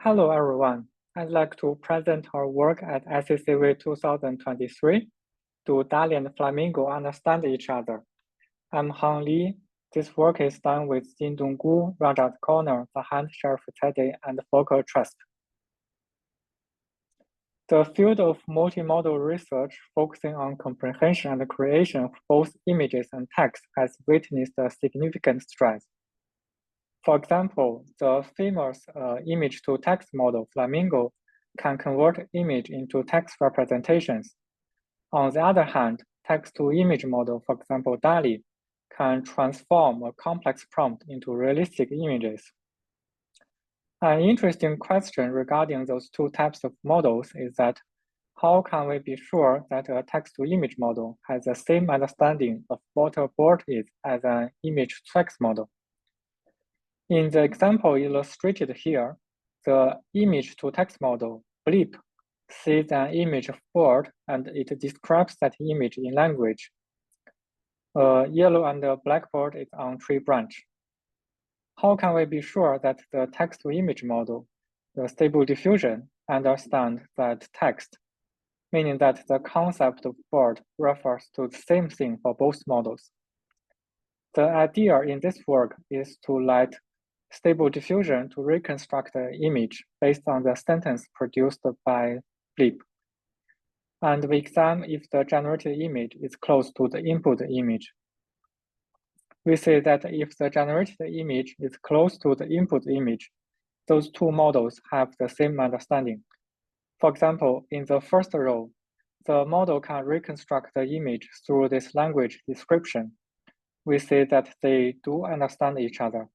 Hello, everyone. I'd like to present our work at SCCV 2023. Do DALL-E and Flamingo understand each other? I'm Han Li. This work is done with Jindong Gu, Rajat Corner, the Hand Sheriff Teddy, and Focal Trust. The field of multimodal research focusing on comprehension and creation of both images and text has witnessed a significant strides. For example, the famous image-to-text model, Flamingo, can convert image into text representations. On the other hand, text-to-image model, for example, DALL-E, can transform a complex prompt into realistic images. An interesting question regarding those two types of models is that how can we be sure that a text-to-image model has the same understanding of what a board is as an image-to-text model? In the example illustrated here, the image-to-text model, BLEEP, sees an image of board and it describes that image in language. A yellow and a black board is on tree branch. How can we be sure that the text-to-image model, the Stable Diffusion, understands that text, meaning that the concept of board refers to the same thing for both models? The idea in this work is to let Stable Diffusion to reconstruct the image based on the sentence produced by BLEEP. And we examine if the generated image is close to the input image. We see that if the generated image is close to the input image, those two models have the same understanding. For example, in the first row, the model can reconstruct the image through this language description. We see that they do understand each other.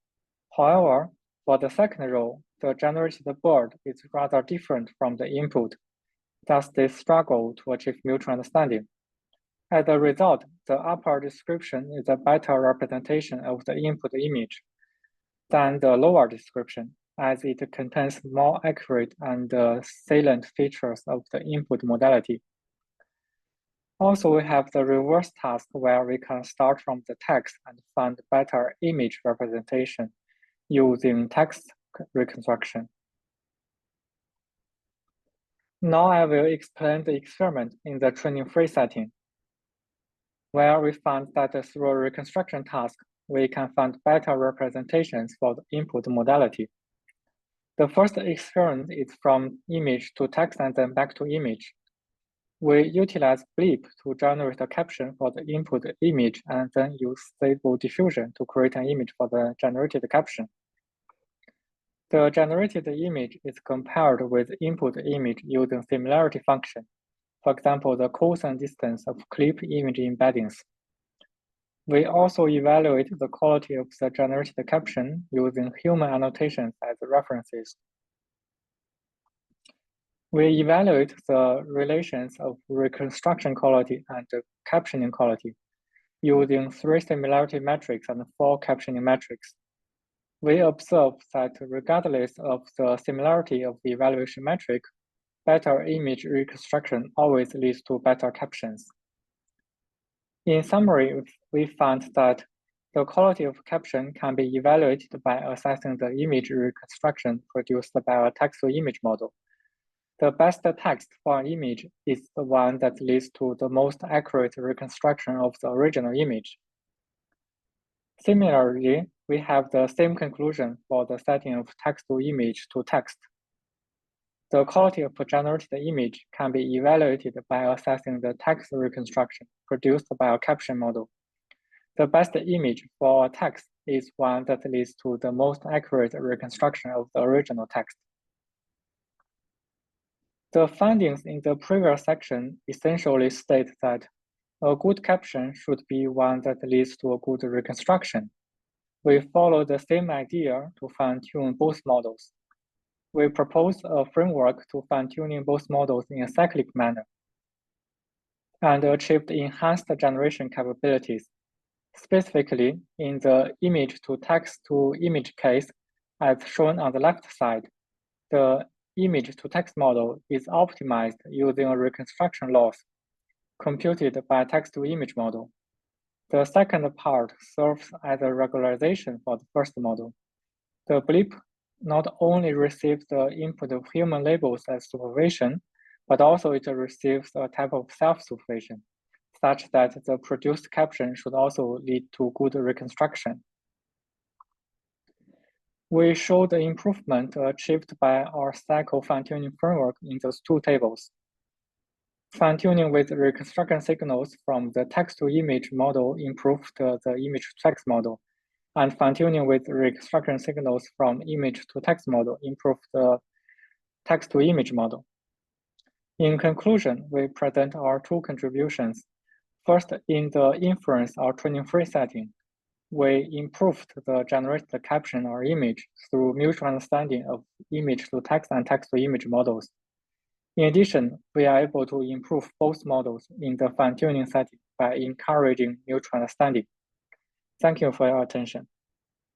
However, for the second row, the generated board is rather different from the input. Thus, they struggle to achieve mutual understanding. As a result, the upper description is a better representation of the input image than the lower description, as it contains more accurate and salient features of the input modality. Also, we have the reverse task where we can start from the text and find better image representation using text reconstruction. Now I will explain the experiment in the training-free setting, where we found that through a reconstruction task, we can find better representations for the input modality. The first experiment is from image to text and then back to image. We utilize BLEEP to generate a caption for the input image and then use Stable Diffusion to create an image for the generated caption. The generated image is compared with input image using similarity function. For example, the cosine distance of clip image embeddings. We also evaluate the quality of the generated caption using human annotations as references. We evaluate the relations of reconstruction quality and captioning quality using 3 similarity metrics and 4 captioning metrics. We observe that regardless of the similarity of the evaluation metric, better image reconstruction always leads to better captions. In summary, we found that the quality of caption can be evaluated by assessing the image reconstruction produced by a text-to-image model. The best text for an image is the one that leads to the most accurate reconstruction of the original image. Similarly, we have the same conclusion for the setting of text-to-image to text. The quality of a generated image can be evaluated by assessing the text reconstruction produced by a caption model. The best image for text is one that leads to the most accurate reconstruction of the original text. The findings in the previous section essentially state that a good caption should be one that leads to a good reconstruction. We follow the same idea to fine-tune both models. We propose a framework to fine-tuning both models in a cyclic manner and achieved enhanced generation capabilities. Specifically, in the image-to-text-to-image case, as shown on the left side, the image-to-text model is optimized using a reconstruction loss computed by text-to-image model. The second part serves as a regularization for the first model. The BLEEP not only receives the input of human labels as supervision, but also it receives a type of self-supervision, such that the produced caption should also lead to good reconstruction. We show the improvement achieved by our cycle fine-tuning framework in those two tables. Fine-tuning with reconstruction signals from the text-to-image model improved the image-to-text model, and fine-tuning with reconstruction signals from image-to-text model improved the text-to-image model. In conclusion, we present our two contributions. First, in the inference or training-free setting, we improved the generated caption or image through mutual understanding of image-to-text and text-to-image models. In addition, we are able to improve both models in the fine-tuning setting by encouraging mutual understanding. Thank you for your attention.